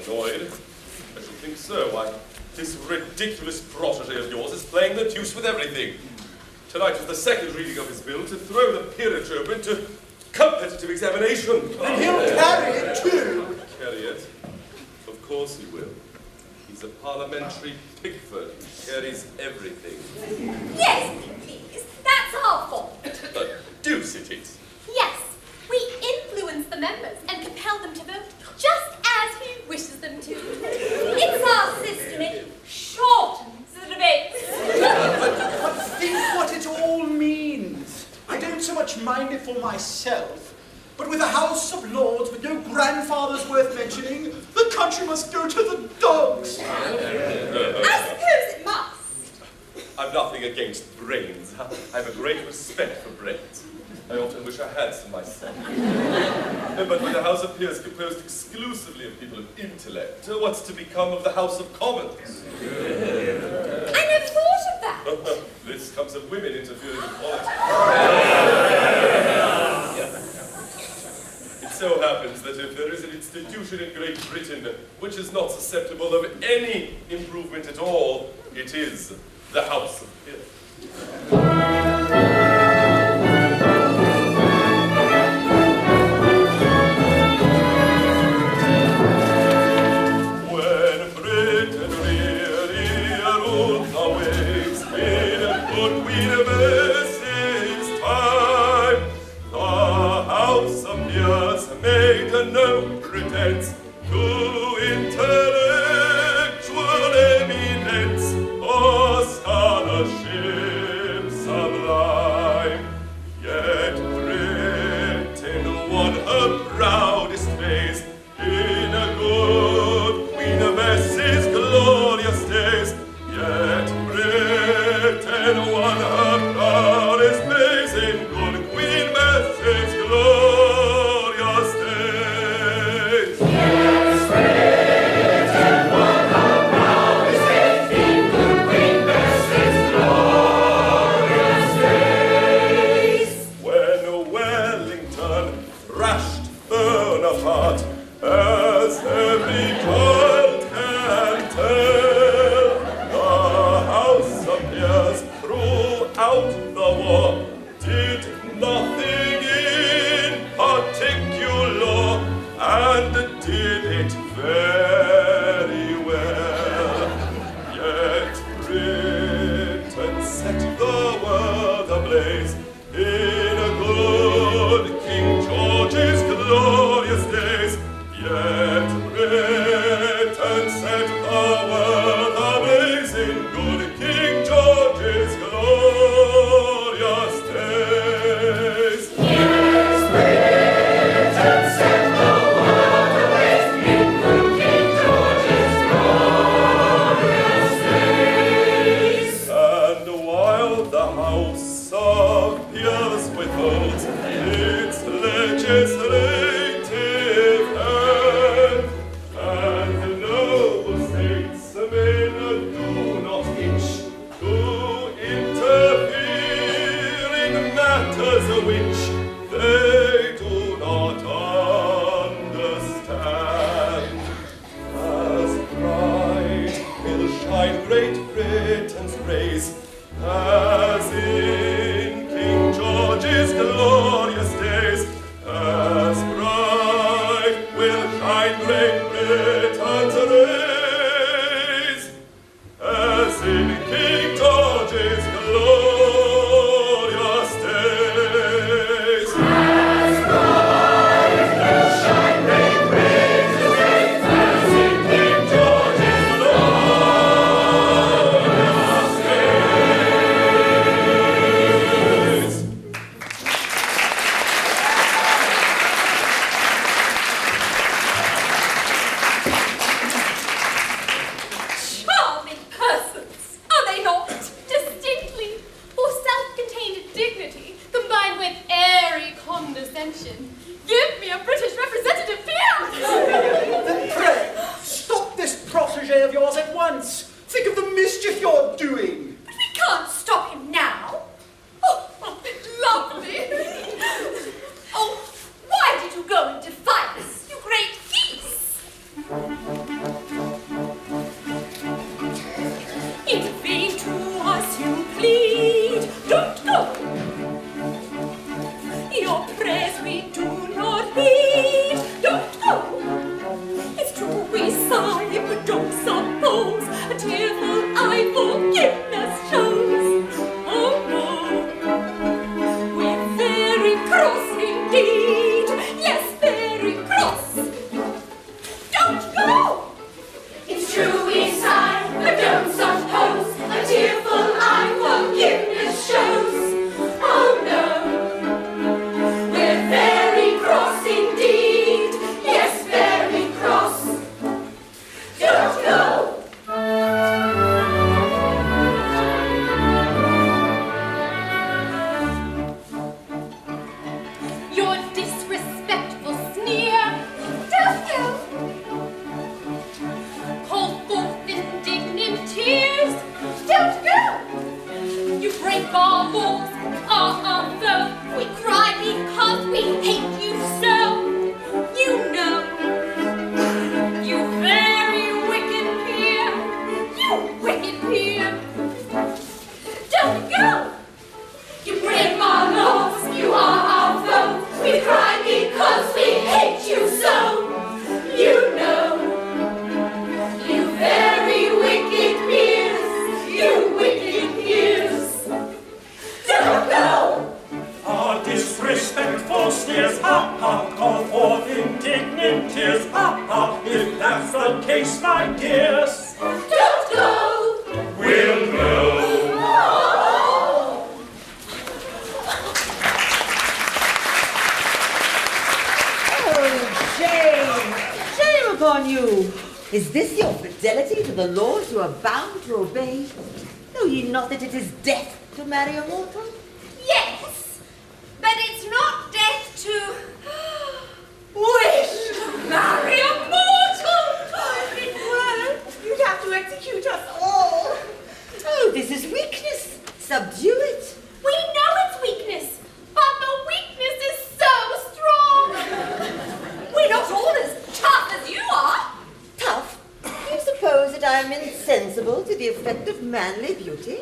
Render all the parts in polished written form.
Annoyed? I should think so. Why, this ridiculous protege of yours is playing the deuce with everything. Tonight was the second reading of his bill to throw the peerage open to competitive examination. And he'll carry it too. Carry it? Of course he will. He's a parliamentary Pickford who carries everything. Yes, please. That's our fault. The deuce it is. Yes, we influence the members and compel them to vote just as he wishes them to. It's our system. It shortens the debates. But think what it all means. I don't so much mind it for myself, but with a House of Lords with no grandfathers worth mentioning, the country must go to the dogs. I suppose it must. I've nothing against brains. I have a great respect for brains. I often wish I had some myself. But with the House of Peers composed exclusively of people of intellect, what's to become of the House of Commons? I never thought of that. This comes of women interfering in politics. It so happens that if there is an institution in Great Britain which is not susceptible of any improvement at all, it is the House of Peers. No pretense to intellectual eminence or scholarship sublime. Yet Britain won her proudest days in a good Queen of S's glorious days. Yet Britain won her proudest days in good Queen of S's glorious days. As every child can tell, the House of Peers throughout the war did nothing in particular and did it very well. Yet Britain set the world ablaze in a good King George's glorious days. Yet Britain set the world ablaze in good King George's glorious days. Yes, Britain set the world ablaze in good King George's glorious days. And while the House of Peers withholds its legislation, which they do not understand. As bright will shine Great Britain's praise, as in King George's glorious days. As bright will shine Great Britain's rays, as in King George's glorious volunteers. If that's the case, my dears, Don't go! we'll go. Oh, shame! Shame upon you! Is this your fidelity to the laws you are bound to obey? Know ye not that it is death to marry a mortal? Yes, but it's not death to wish to marry a mortal. If it were, you'd have to execute us all. Oh, this is weakness. Subdue it. We know it's weakness, but the weakness is so strong. We're not all as tough as you are. Tough? You suppose that I am insensible to the effect of manly beauty?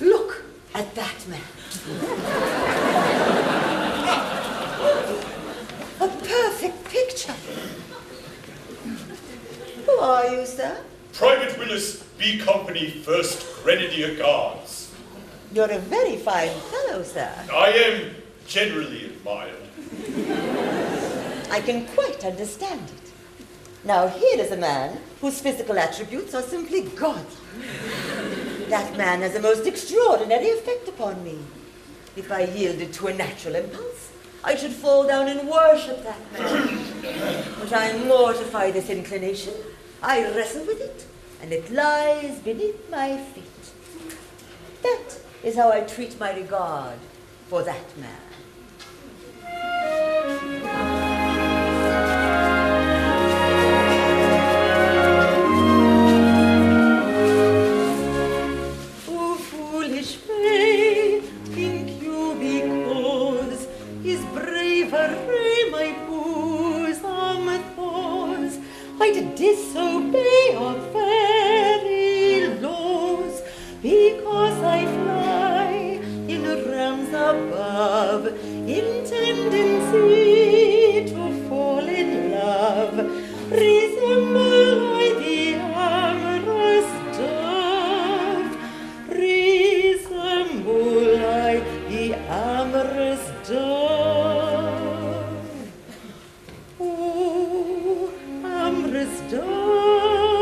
Look at that man. A perfect picture. Who are you, sir? Private Willis, B Company, 1st Grenadier Guards. You're a very fine fellow, sir. I am generally admired. I can quite understand it. Now here is a man whose physical attributes are simply God. That man has a most extraordinary effect upon me. If I yielded to a natural impulse, I should fall down and worship that man. But I mortify this inclination. I wrestle with it, and it lies beneath my feet. That is how I treat my regard for that man. I did disobey our very laws, because I fly in realms above, in tendency to fall in love. Resemble I the amorous dove, resemble I the amorous dove. Dove,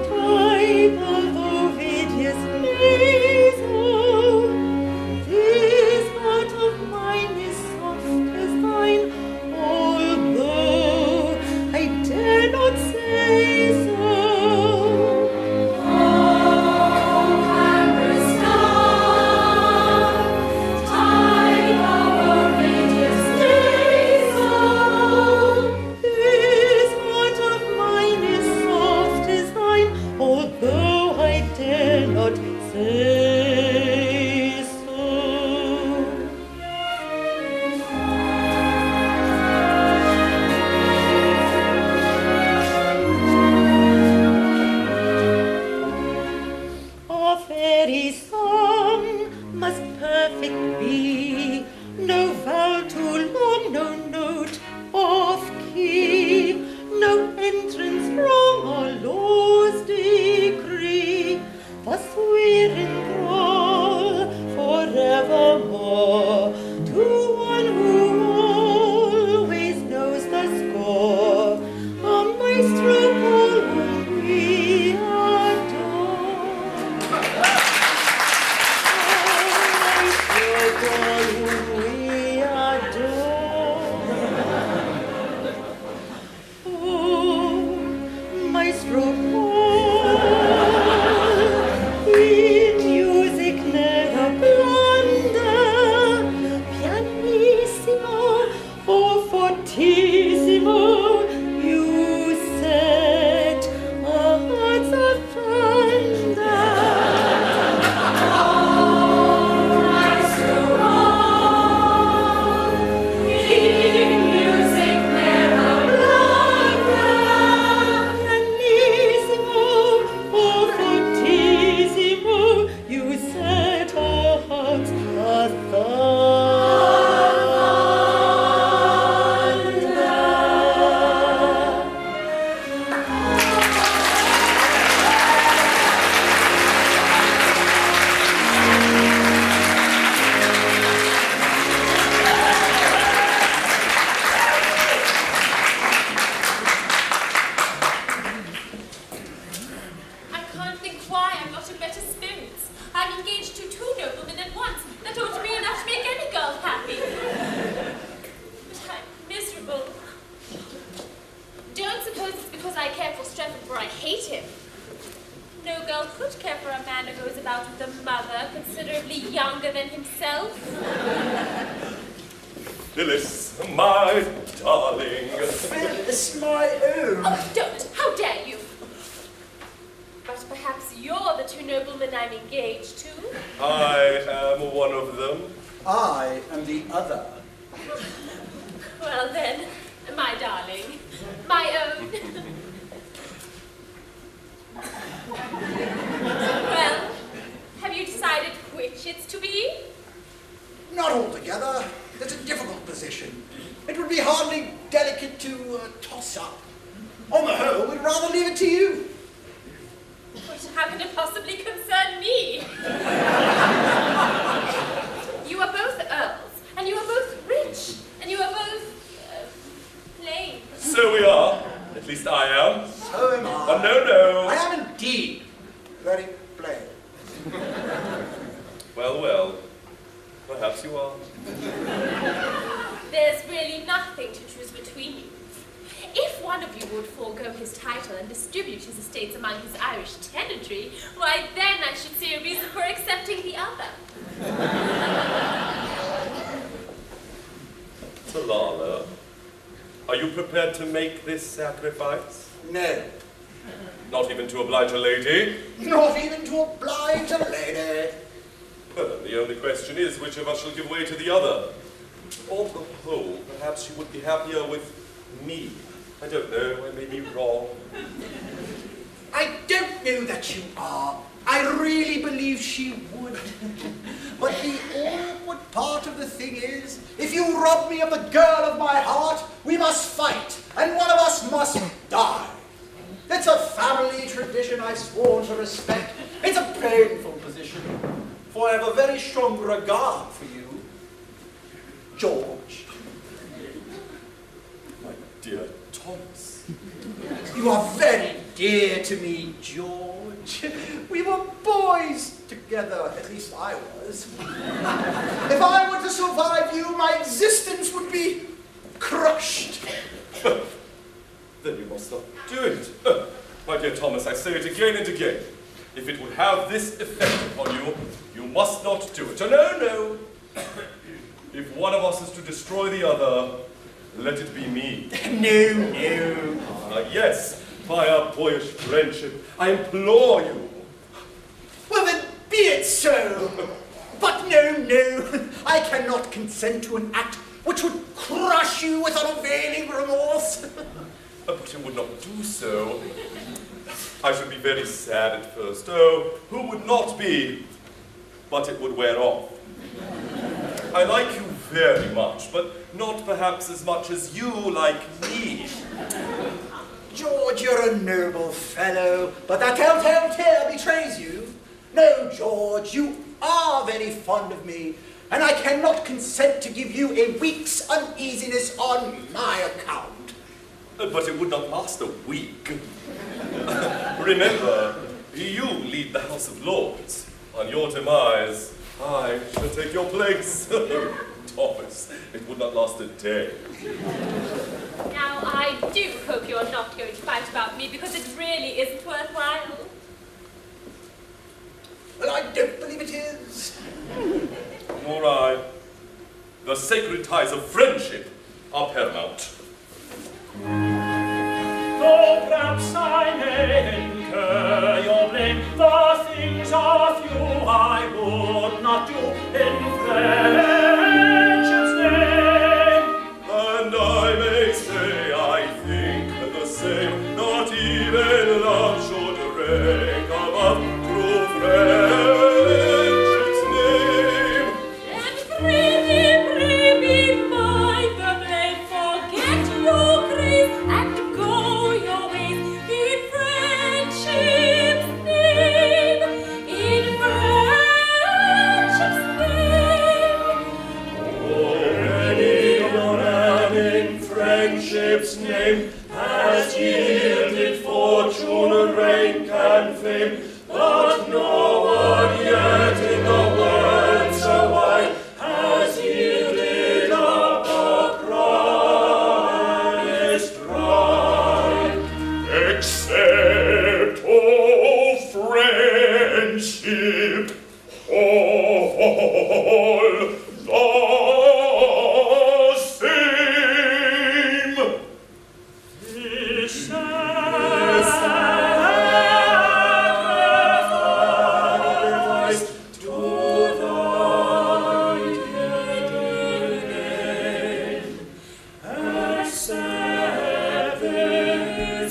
type of Ovidius nasal, this heart of mine is soft as thine, although I dare not say so. Oh, amorous dove, type of Ovidius nasal, this heart of mine is soft as thine, although I dare not say so. A fairy song must perfect be, no vowel too long, no note off key, no entrance from our law's decree. Thus we're in thrall forevermore to one who always knows the score, a maestro whom we adore. A maestro whom we adore. Oh, maestro Paul, in music never blunder, pianissimo or fortissimo, you set our hearts asunder. Oh, maestro Paul, in music never blunder, pianissimo or fortissimo, you set our hearts asunder. I hate him. No girl could care for a man who goes about with a mother considerably younger than himself. Phyllis, my darling. Phyllis, my own. Oh, don't! How dare you! But perhaps you're the two noblemen I'm engaged to? I am one of them. I am the other. Well then, my darling, my own. Well, have you decided which it's to be? Not altogether. It's a difficult position. It would be hardly delicate to toss up. On the whole, we'd rather leave it to you. But how can it possibly concern me? You are both earls, and you are both rich, and you are both plain. So we are. At least I am. So am I. Oh, no. I am indeed very plain. Well. Perhaps you are. There's really nothing to choose between you. If one of you would forego his title and distribute his estates among his Irish tenantry, why then I should see a reason for accepting the other. Tolloller, are you prepared to make this sacrifice? No. Not even to oblige a lady? Not even to oblige a lady. Well, the only question is which of us shall give way to the other. On the whole, perhaps you would be happier with me. I don't know, I may be wrong. I don't know that you are. I really believe she would. But the awkward part of the thing is, if you rob me of the girl of my heart, we must fight, and one of us must die. It's a family tradition I've sworn to respect. It's a painful position, for I have a very strong regard for you, George. My dear Thomas. You are very dear to me, George. We were boys together, at least I was. If I were to survive you, my existence would be crushed. Then you must not do it. My dear Thomas, I say it again and again. If it would have this effect upon you, you must not do it. Oh, no. If one of us is to destroy the other, let it be me. No. Yes, by our boyish friendship, I implore you. Well then, be it so. But no. I cannot consent to an act which would crush you with unavailing remorse. But you would not do so. I should be very sad at first. Oh, who would not be? But it would wear off. I like you very much, but not perhaps as much as you like me. George, you're a noble fellow, but that telltale tale betrays you. No, George, you are very fond of me, and I cannot consent to give you a week's uneasiness on my account. But it would not last a week. Remember, you lead the House of Lords. On your demise, I shall take your place. Thomas, it would not last a day. Now, I do hope you're not going to fight about me, because it really isn't worthwhile. Well, I don't believe it is. Nor I. The sacred ties of friendship are paramount. Though perhaps I may incur your blame, the things of you I would not do in friendship's name. And I may say I think the same, not even love should rank above true friendship's name. And freely mind the blame, forget your grace, and go your ways in friendship's name, in friendship's name. Already your man in friendship's name has yielded fortune, rank, and fame, but no one yet in the world so wide has yielded up the promised bride, except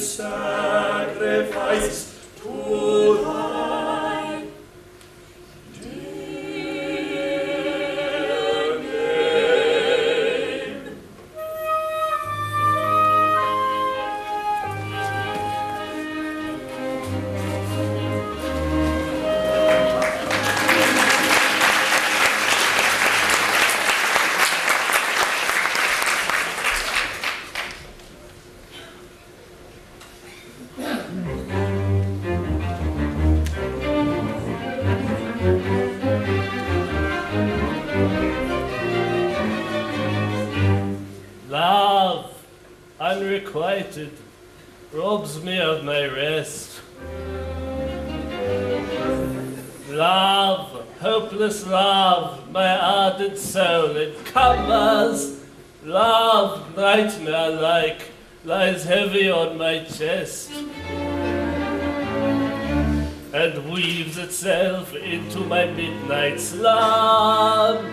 sacrifice to thy dear name. Love, unrequited, robs me of my rest. Love, hopeless love, my ardent soul, it covers. Love, nightmare-like, lies heavy on my chest and weaves itself into my midnight slumbers.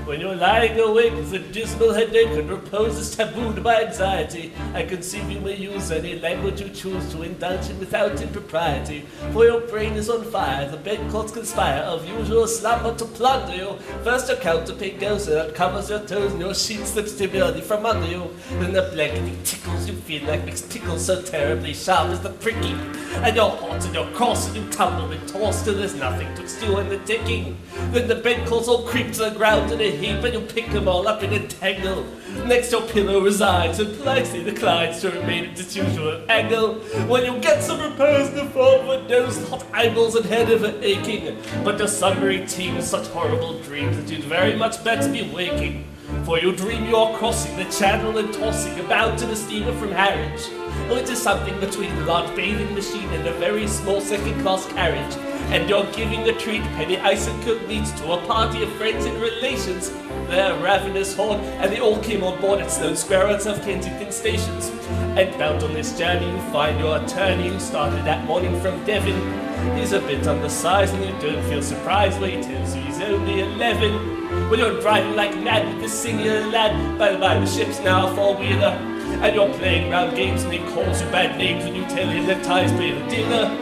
When you're lying awake with a dismal headache and repose is tabooed by anxiety, I conceive you may use any language you choose to indulge in without impropriety. For your brain is on fire, the bedclothes conspire of usual slumber to plunder you. First your counterpane goes that covers your toes and your sheet slips timidly from under you. Then the blanketing tickles you feel like mixed pickles so terribly sharp as the pricky. And you're hot and you're cross and you tumble and toss till there's nothing twixt you and the ticking. Then the bedclothes all creep to the ground in a heap and you pick them all up in a tangle. Next your pillow resides and politely declines to remain at its usual angle. When you get some repose in the form of a dose, hot eyeballs and head ever aching. But your submarine teems such horrible dreams that you'd very much better be waking. For you dream you are crossing the channel and tossing about in a steamer from Harwich. Oh, it is something between a large bathing machine and a very small second-class carriage. And you're giving a treat penny ice and cooked meats to a party of friends and relations. They're ravenous horn, and they all came on board at Sloane Square and South Kensington stations. And bound on this journey you find your attorney who started that morning from Devon. He's a bit undersized and you don't feel surprised when he tells you he's only 11. When you're driving like mad with this singular lad, by the by the ship's now a four-wheeler. And you're playing round games and he calls you bad names when you tell him that time's pay the dinner.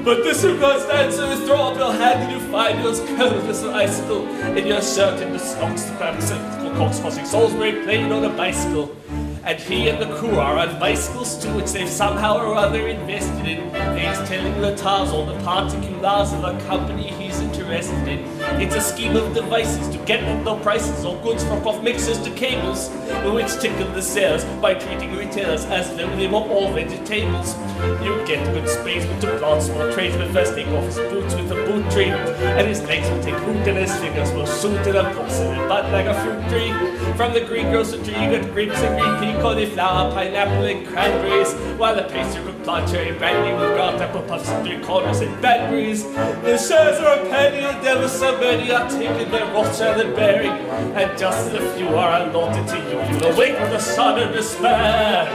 But this circumstance so throw up your hand and you find you're as cold as an icicle in your shirt and the stocks, the cramps, and Cox crossing Salisbury playing on a bicycle. And he and the crew are on bicycles too, which they've somehow or other invested in. He's telling the tars all the particulars of a company he's interested in. It's a scheme of devices to get at low prices or goods from off mixers to cables, which tickle the sales by treating retailers as though they were all vegetables. You get good spacemen to plant small tradesmen first take off his boots with a boot tree, and his legs will take root and his fingers will shoot in a blossom and bud like a fruit tree. From the greengrocer tree you get grapes and green pea, cauliflower, pineapple and cranberries, while the pastry could plant cherry brandy with ground apple puffs and 3/4 and Banbury's. The shares are a penny and there was so many are taken by Rothschild and Berry, and just as a few are allotted to you, you'll awake with a sudden despair.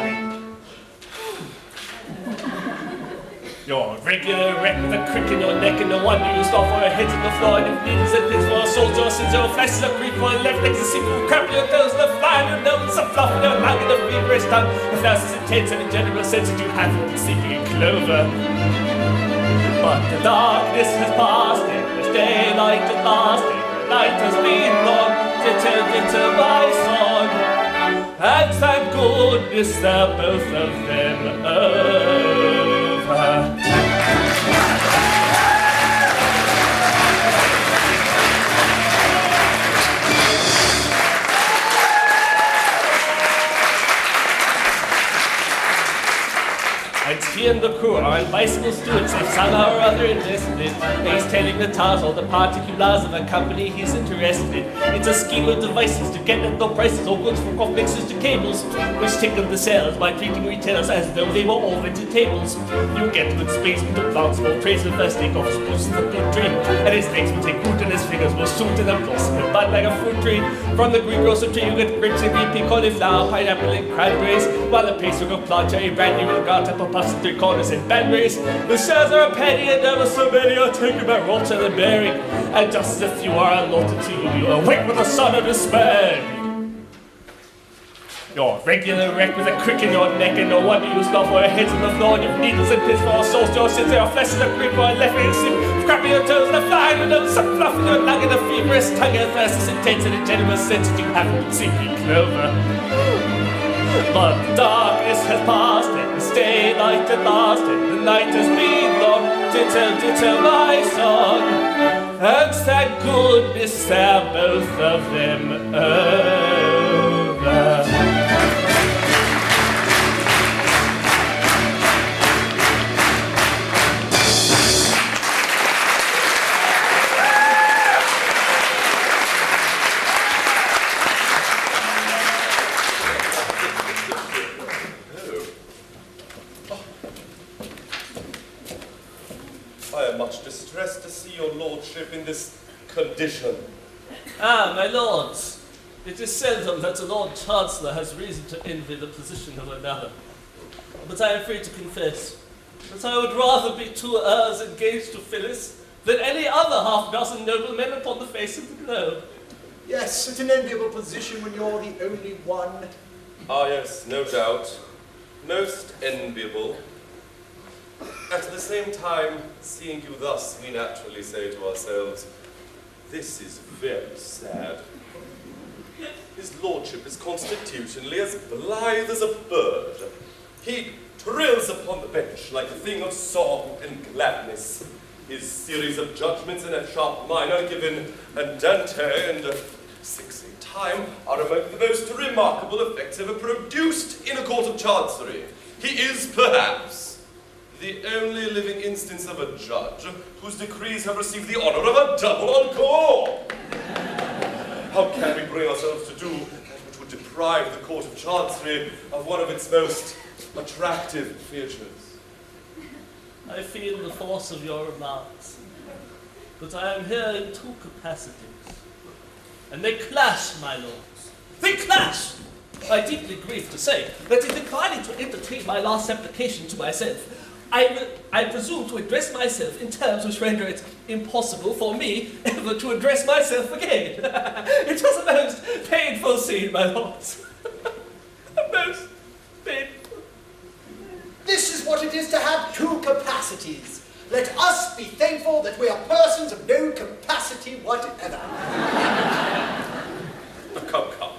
You're a regular wreck with a crick in your neck and no wonder you start for your heads on the floor and if needles and pins for a soldier since your flesh is a creep for your left leg is a single crap your toes and a fly in your nose and a fluff in your lung and a feverish tongue. The thirst is intense and in general sense that you haven't been sleeping in clover. But the darkness has passed and there's daylight at last and the night has been long to turn into my song. And thank goodness they're both of them over. And he and the crew are on bicycles too, and they've somehow or other invested in. He's telling the tars all the particulars of a company he's interested in. It's a scheme of devices to get at low prices or goods from off mixers to cables, which tickle the sales by treating retailers as though they were all vegetables. You get good spacemen to plant small trays and first take off his boots with a good tree, and his legs will take root and his fingers will shoot in a blossom and bud like a fruit tree. From the greengrocer tree you get grapes and green pea, cauliflower, pineapple and cranberries, while the pastry will plant cherry brandy with ground apple past 3 corners in Banbury's. The shares are a penny and never so many are taken by Roth and Mory. And just as a few are allotted to you, you awake with a son of despair. You're a regular wreck with a crick in your neck, and no wonder you stop for your heads on the floor, and you've needles and pits for your souls to your sins, your flesh is a creep for a left wing slip, crapping your toes and a flying with no some fluff in your lung, and a feverish tongue, and thirst is intense, and a generous sense that you haven't been seeking clover. But the darkness has passed, and the stay light at last, and the night has been long, ditto my song, and thank goodness they're both of them over. Distressed to see your lordship in this condition. Ah, my lords, it is seldom that a Lord Chancellor has reason to envy the position of another. But I am free to confess that I would rather be 2 heirs engaged to Phyllis than any other half-dozen noblemen upon the face of the globe. Yes, it's an enviable position when you're the only one. Ah, yes, no doubt. Most enviable. At the same time, seeing you thus, we naturally say to ourselves, this is very sad. His lordship is constitutionally as blithe as a bird. He trills upon the bench like a thing of song and gladness. His series of judgments in a sharp minor given andante and 6 in time are among the most remarkable effects ever produced in a court of chancery. He is, perhaps, the only living instance of a judge whose decrees have received the honor of a double encore. How can we bring ourselves to do that which would deprive the Court of Chancery of one of its most attractive features? I feel the force of your remarks, but I am here in 2 capacities, and they clash, my lords. They clash! I deeply grieve to say that in declining to entertain my last application to myself, I presume to address myself in terms which render it impossible for me ever to address myself again. It was a most painful scene, my lords. A most painful. This is what it is to have 2 capacities. Let us be thankful that we are persons of no capacity whatever. Come.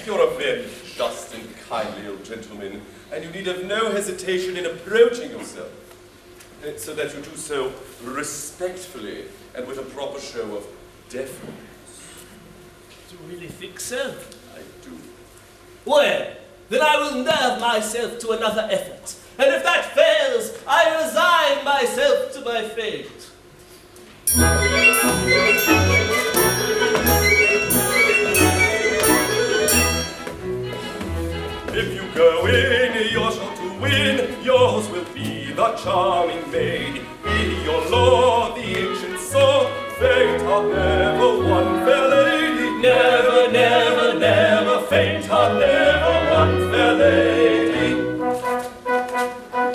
You're a very just and kindly old gentleman, and you need have no hesitation in approaching yourself, so that you do so respectfully and with a proper show of deference. Do you really think so? I do. Well, then I will nerve myself to another effort, and if that fails, I resign myself to my fate. If you go in, you're sure to win. Yours will be the charming maid. Be your lord, the ancient sword. Fate hath never won, fair lady. Never, never, never. Fate hath never won, fair lady.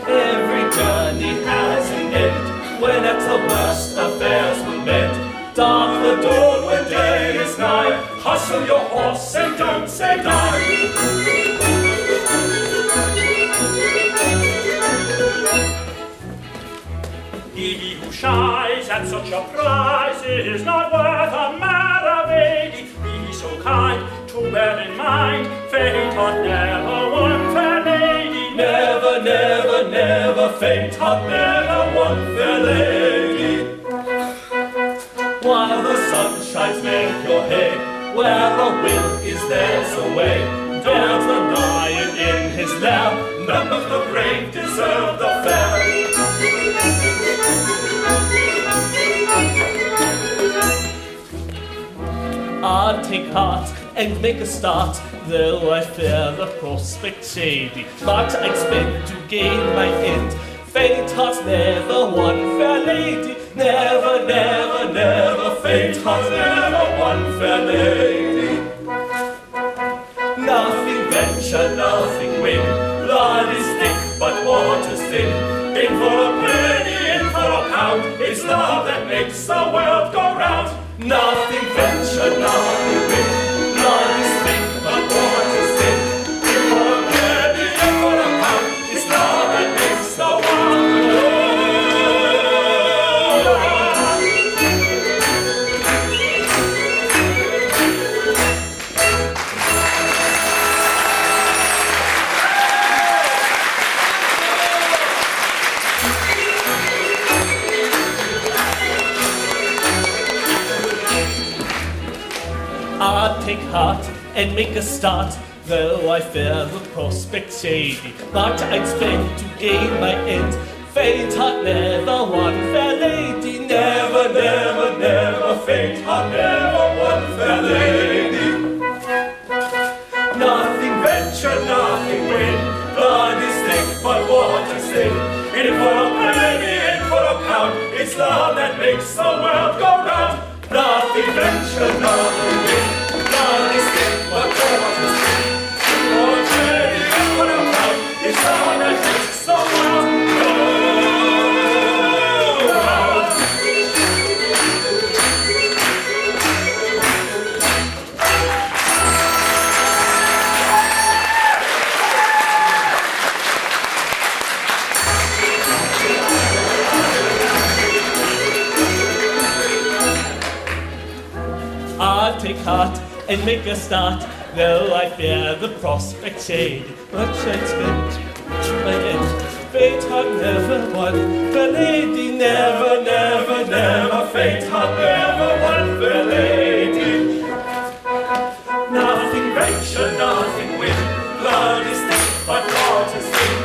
Every journey has an end, when at the worst affairs will mend. Dark the dawn when day is nigh. Hustle your horse and don't say die. He who shies at such a prize is not worth a maravedi. Be so kind to bear in mind, fate hath never won, fair lady. Never, never, never. Fate hath never won, fair lady. While the sun shines, make your hay. Where a will is, there's a way. Dwells the lion in his lair. None of the brave deserve the fair. I'll take heart and make a start, though I fear the prospect shady. But I expect to gain my end. Fate hath never won, fair lady. Never, never, never. Fate hath never won, fair lady. Nothing venture, nothing win. Blood is thick, but water's thin. In for a penny, in for a pound. It's love that makes the world go round. Nothing venture, nothing win. Blood is thick, but water's thin. In for a penny, in for a pound. It's love that makes the world go round. I'll take heart and make a start, though I fear the prospect shady. But I'd spend to gain my end. Faint heart never won, fair lady. Never, never, never. Faint heart never won, fair lady. Nothing venture, nothing win. Blood is thick, but water's thin. In for a penny, in for a pound. It's love that makes the world go round. Nothing venture, nothing win. Blood is thick, but water's thin. For a penny, in for a pound. It's love that makes the world go round. I'll take heart and make a start, though I fear the prospect shade. But I'd spend my end. Faint heart never won, fair lady. Never, never, never. Faint heart never won, fair lady. Nothing venture, nothing win. Blood is thick, but water's thin.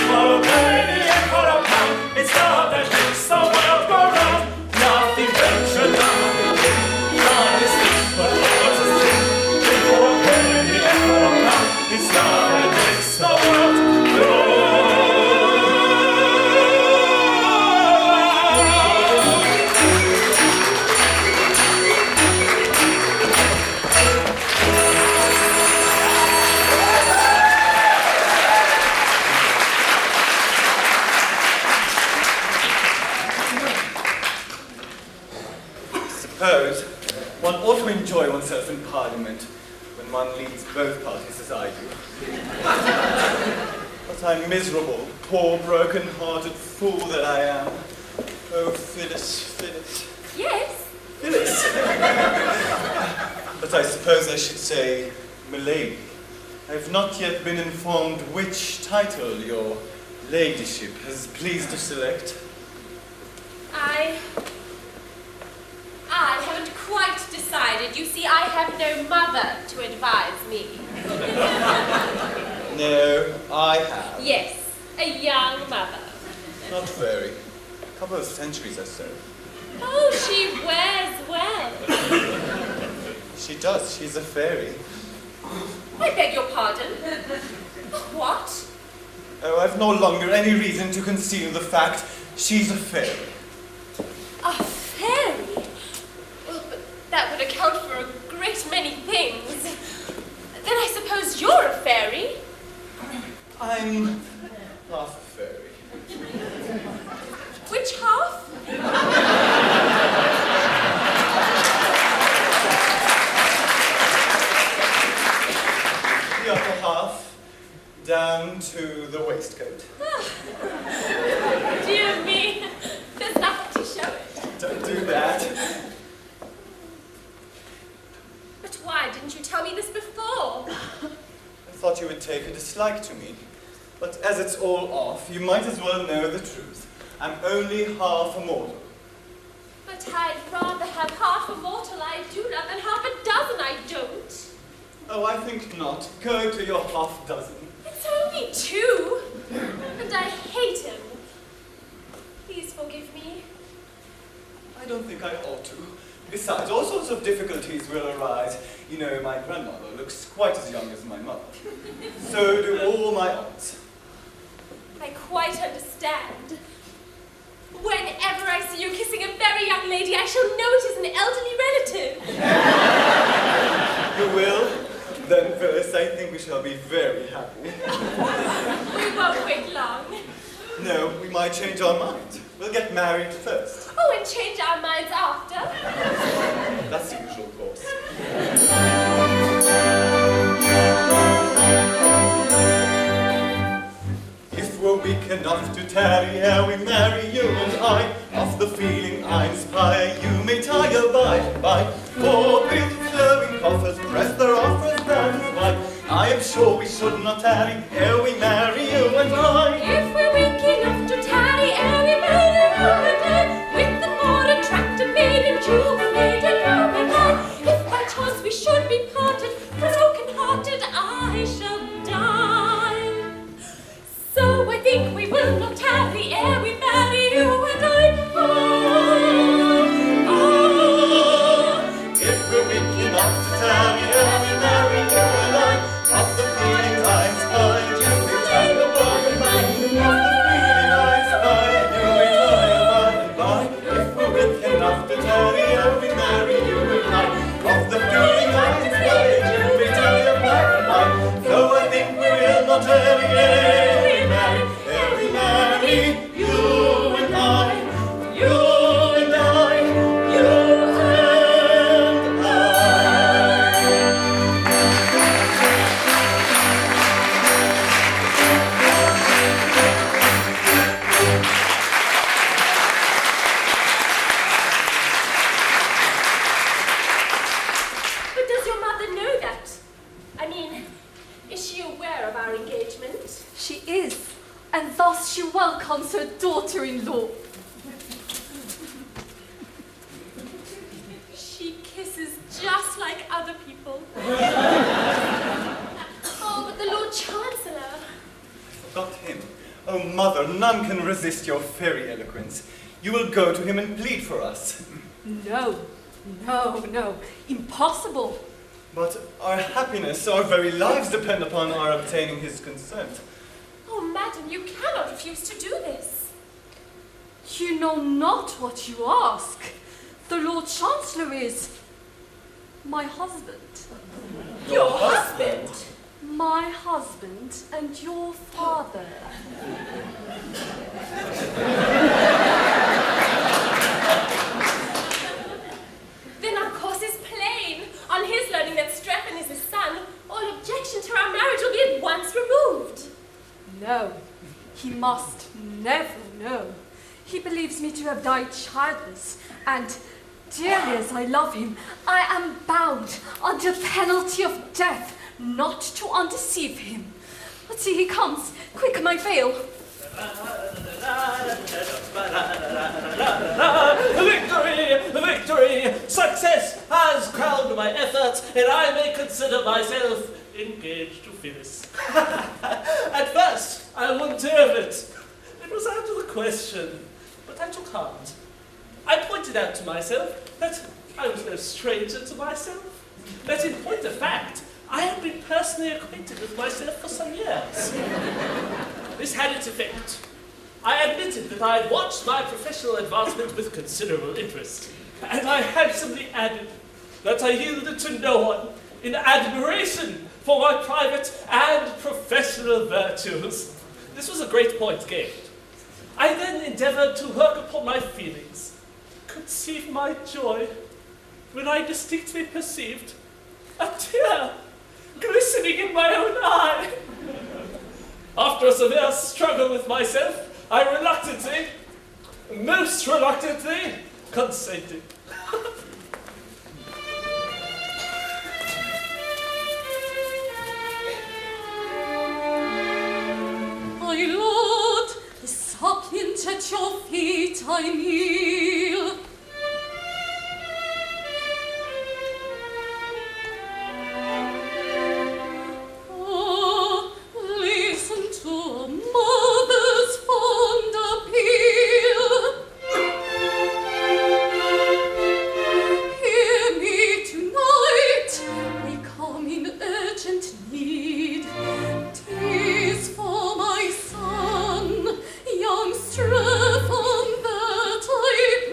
For a penny and for a pound, it's love that makes the world go round. Nothing venture, nothing win. Blood is thick, but water's thin. For a penny and for a pound, it's love that makes the world go round. Suppose one ought to enjoy oneself in Parliament when one leads both parties as I do. But I'm miserable, poor, broken-hearted fool that I am. Oh, Phyllis, Phyllis. Yes? Phyllis! But I suppose I should say, milady. I have not yet been informed which title your ladyship has pleased to select. I haven't quite decided. You see, I have no mother to advise me. No, I have. Yes, a young mother. Not very. A couple of centuries or so. Oh, she wears well. She does. She's a fairy. I beg your pardon. What? Oh, I've no longer any reason to conceal the fact she's a fairy. A fairy? Well, but that would account for a great many things. Then I suppose you're a fairy? I'm half a fairy. Which half? The upper half, down to the waistcoat. Dear me, there's nothing to show it. Don't do that. But why didn't you tell me this before? I thought you would take a dislike to me. But as it's all off, you might as well know the truth. I'm only half a mortal. But I'd rather have half a mortal I do love than half a dozen I don't. Oh, I think not. Go to your half dozen. It's only two, and I hate him. Please forgive me. I don't think I ought to. Besides, all sorts of difficulties will arise. You know, my grandmother looks quite as young as my mother. So do all my aunts. I quite understand. Whenever I see you kissing a very young lady, I shall know it is an elderly relative. You will? Then, Phyllis, I think we shall be very happy. We won't wait long. No, we might change our mind. We'll get married first. Oh, and change our minds after? That's the usual course. If we're weak enough to tarry ere we marry, you and I, of the feeling I inspire, you may tire by. For with flowing coffers press their offers down his wife. I am sure we should not tarry ere we marry, you and I. If we're weak enough to tarry ere we marry, you and I, with the more attractive maiden, jubilated you and I. If by chance we should be parted, broken-hearted, I shall die. So I think we will not tarry ere we marry, you and I. If we're weak enough to tarry ere we marry, you and I. Of the feeling I inspire, you may tire by and by. Of the feeling I inspire, you may tire by and by. If we're weak enough to tarry ere we marry, you and I. Of the feeling I inspire, you may tire by and by. So I think we will not tarry ere we marry, you and I. You and I, you and I. But does your mother know that? I mean, is she aware of our engagement? She is, and thus she welcomes her daughter-in-law. She kisses just like other people. Oh, but the Lord Chancellor. Forgot him. Oh, mother, none can resist your fairy eloquence. You will go to him and plead for us. No, impossible. But our happiness, our very lives depend upon our obtaining his consent. Oh, madam, you cannot refuse to do this. You know not what you ask. The Lord Chancellor is my husband. Your husband? My husband and your father. Then our course is plain. On his learning that Strephon is his son, all objection to our marriage will be at once removed. No, he must never know. He believes me to have died childless, and dearly as I love him, I am bound, under penalty of death, not to undeceive him. But see, he comes. Quick, my veil. Victory! Success has crowned my efforts, and I may consider myself engaged to Phyllis. At first, I wouldn't hear of it. It was out of the question, but I took heart. I pointed out to myself that I was no stranger to myself, that in point of fact, I had been personally acquainted with myself for some years. This had its effect. I admitted that I had watched my professional advancement with considerable interest, and I handsomely added that I yielded to no one in admiration for my private and professional virtues. This was a great point gained. I then endeavored to work upon my feelings. Conceive my joy when I distinctly perceived a tear glistening in my own eye. After a severe struggle with myself, I reluctantly, most reluctantly, consented. My lord, suppliant at your feet I kneel. Oh, listen to a mother's fond appeal. Hear me tonight, we come in urgent need. 'Tis for my son, young Strephon, that I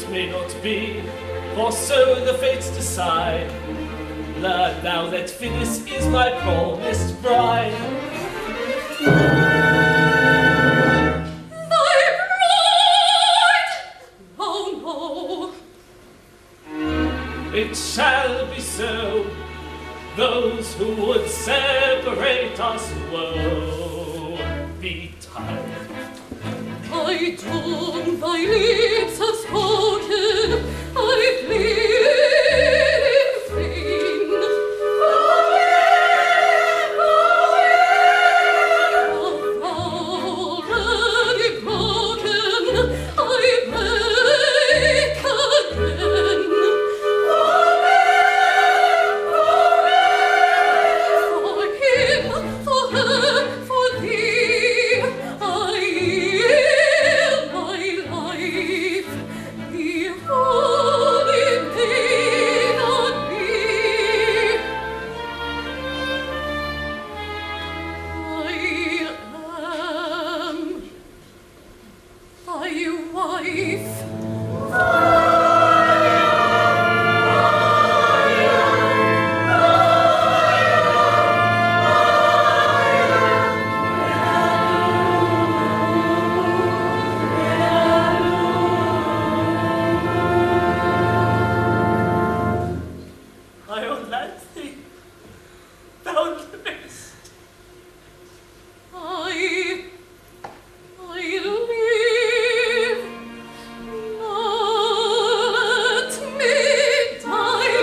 it may not be, for so the fates decide. Learn now that Phyllis is my promised bride. Thy bride! Oh no! It shall be so. Those who would separate us woe betide. I don't, thy lips have spoken, I plead in vain. Already broken, I break again. For him, for her, for thee, I yield my life. The holy may not be. I am thy wife. Iolanthe, thou livest. I live. Let me die.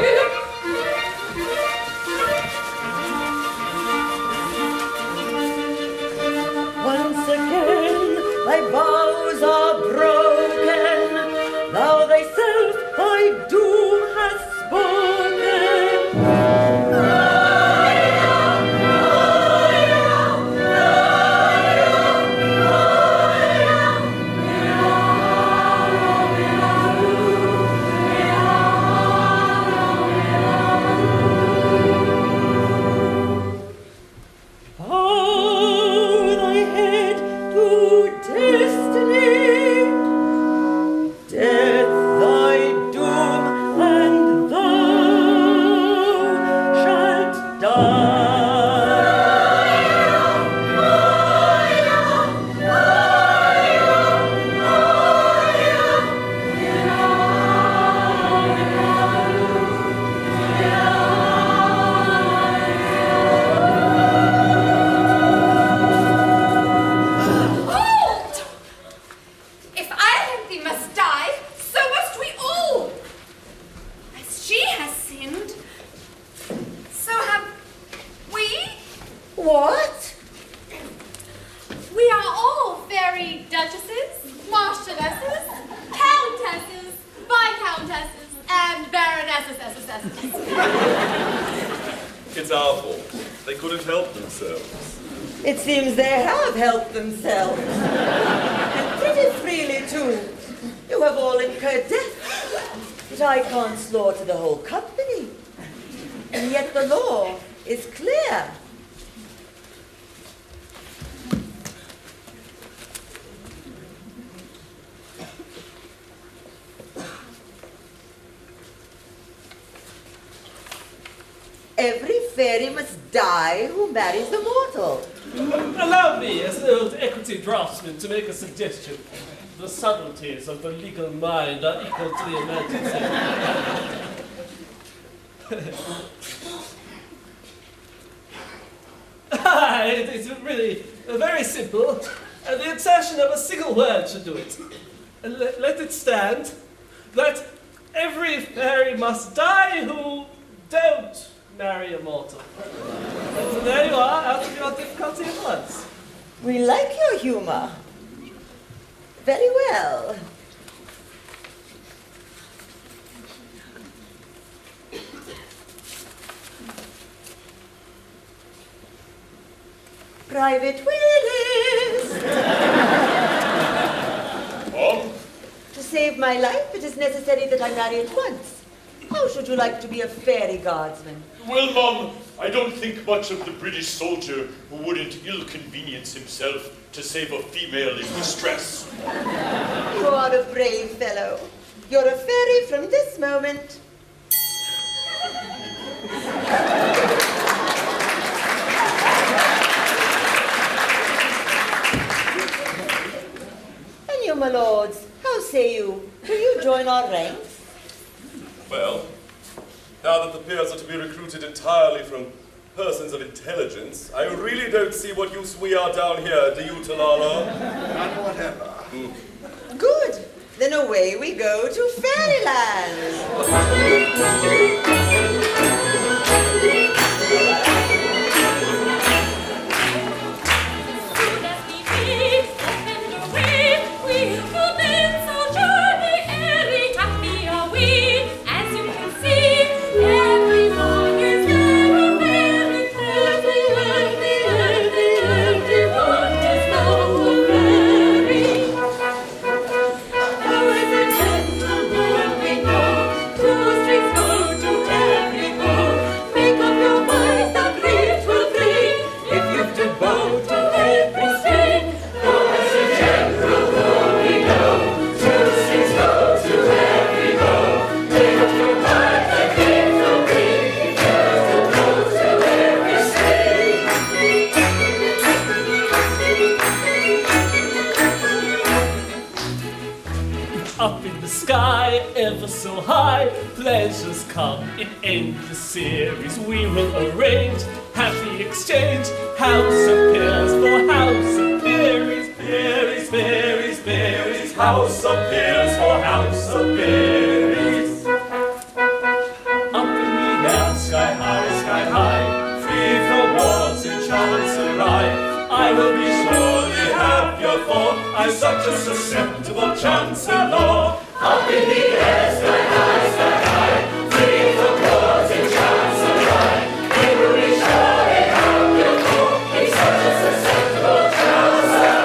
Once again, thy vows are broken. Thou thyself thy doom hast spoken. Bow thy head to destiny, death thy doom, and thou shalt die. Hold! If Iolanthe must die, so must we all. As she has sinned, so have we. What? We are all fairy duchesses, marchionesses, countesses, viscountesses, and baronesses. It's our fault. They couldn't help themselves. It seems they have helped themselves. And pretty freely, too. You have all incurred death. But I can't slaughter the whole company. And yet the law is clear. Every fairy must die who marries the mortal. Allow me, as an old equity draftsman, to make a suggestion. The subtleties of the legal mind are equal to the emergency. It's really very simple. The insertion of a single word should do it. Let it stand that every fairy must die who don't marry a mortal. So there you are, out of your difficulty at once. We like your humor. Very well. Private Willis! To save my life, it is necessary that I marry at once. How should you like to be a fairy guardsman? Well, Mum, I don't think much of the British soldier who wouldn't ill-convenience himself to save a female in distress. You are a brave fellow. You're a fairy from this moment. And you, my lords, how say you? Will you join our ranks? Well, now that the peers are to be recruited entirely from persons of intelligence, I really don't see what use we are down here, do you, Tolloller? None whatever. Good. Then away we go to Fairyland. So high, pleasures come in endless series. We will arrange happy exchange, house of peers for house of fairies, fairies, fairies, fairies, house of peers for house of fairies. Up in the air, sky high, free from walls in Chancellor, I will be surely have your thought. I'm such a susceptible Chancellor. Up in the air, sky high, free from wars in Chancellor, we will be surely have your thought. He's such a susceptible Chancellor.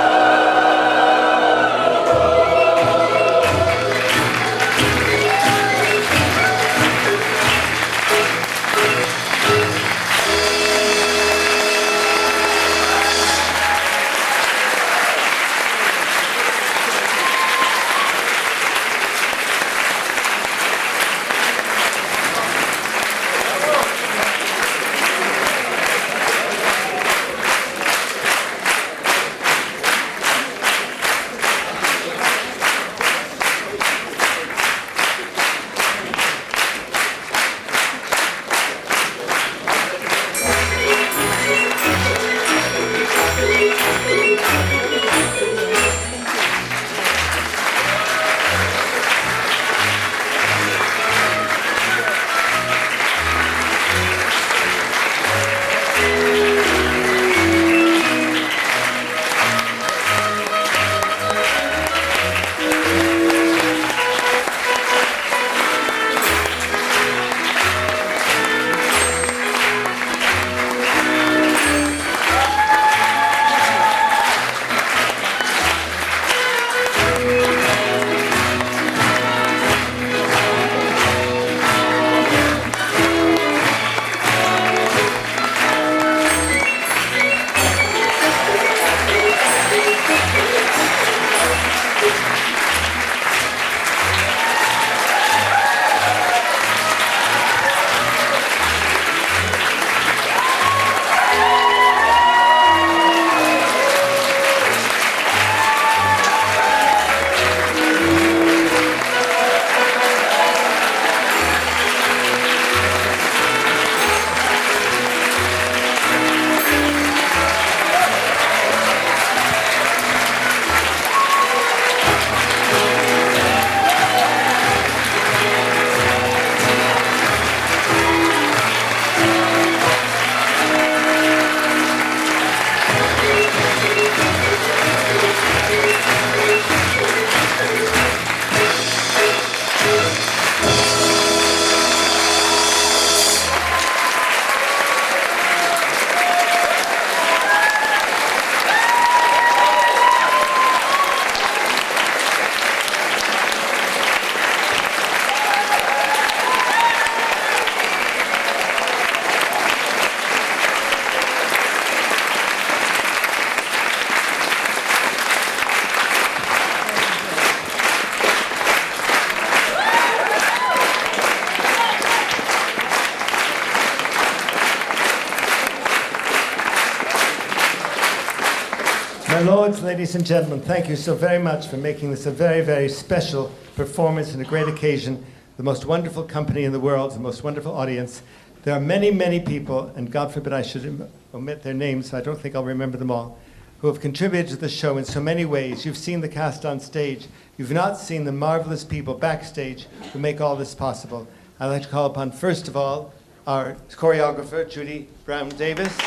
My lords, ladies and gentlemen, thank you so very much for making this a very, very special performance and a great occasion. The most wonderful company in the world, the most wonderful audience. There are many, many people, and God forbid I should omit their names, so I don't think I'll remember them all, who have contributed to the show in so many ways. You've seen the cast on stage. You've not seen the marvelous people backstage who make all this possible. I'd like to call upon, first of all, our choreographer, Judy Brown-Davis.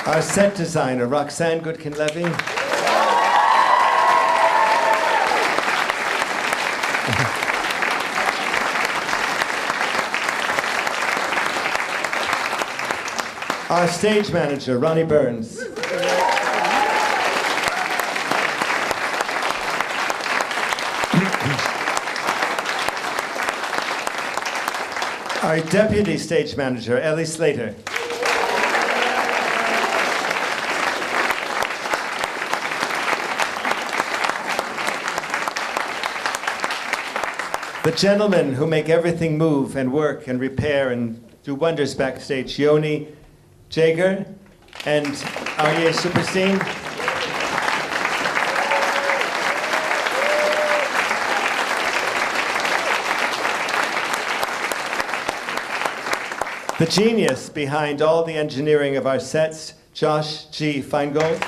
Our set designer, Roxanne Goodkin-Levy. Our stage manager, Ronnie Burns. Our deputy stage manager, Ellie Slater. The gentlemen who make everything move and work and repair and do wonders backstage, Yoni Jager and Arye Superstein. The genius behind all the engineering of our sets, Josh G. Feingold.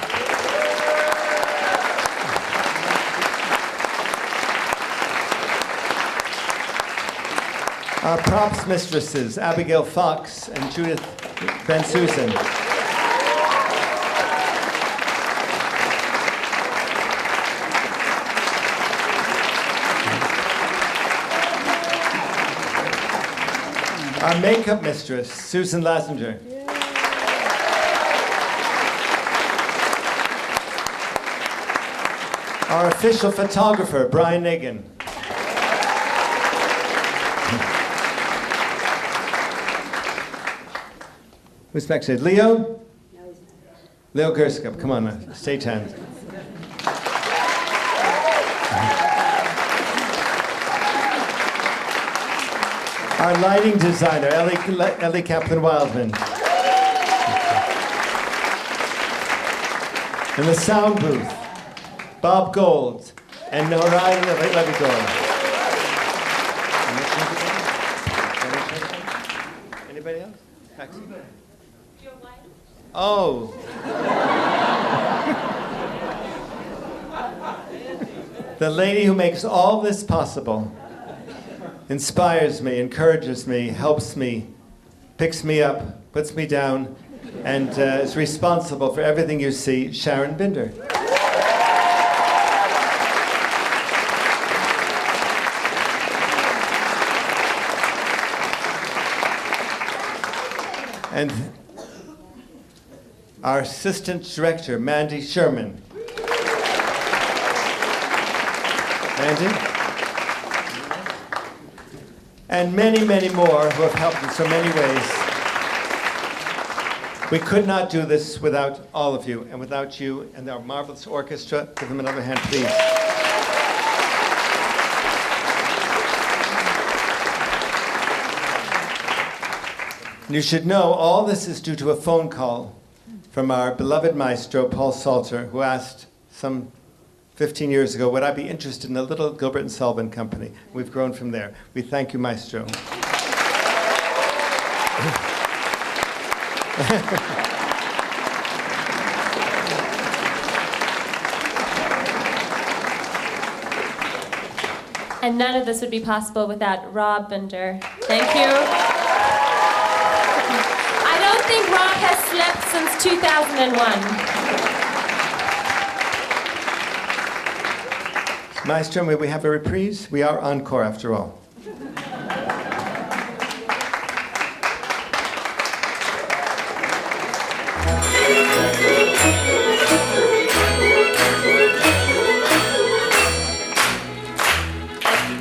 Our props mistresses, Abigail Fox and Judith Ben Susan. Our makeup mistress, Susan Lassinger. Our official photographer, Brian Nagan. Who's backstage? Leo? Leo Gerskop, come on now, stage hand. Our lighting designer, Ellie Kaplan-Wildman. In the sound booth, Bob Gold and Norai Levigor. Anybody else? Taxi? Oh. The lady who makes all this possible, inspires me, encourages me, helps me, picks me up, puts me down, and is responsible for everything you see, Sharon Binder. And our assistant director, Mandy Sherman. Mandy? And many, many more who have helped in so many ways. We could not do this without all of you, and without you and our marvelous orchestra. Give them another hand, please. You should know all this is due to a phone call from our beloved maestro, Paul Salter, who asked some 15 years ago, would I be interested in a little Gilbert and Sullivan company? We've grown from there. We thank you, maestro. And none of this would be possible without Rob Binder. Thank you. I don't think Rob has slept since 2001. Maestro, may we have a reprise? We are encore after all.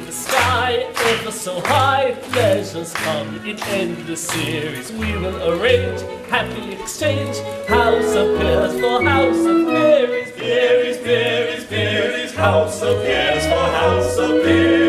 The sky fly ever so high. Pleasures come in endless series. We will arrange happy exchange. House of peers for house of fairies. Fairies, fairies, fairies. House of peers for house of peers.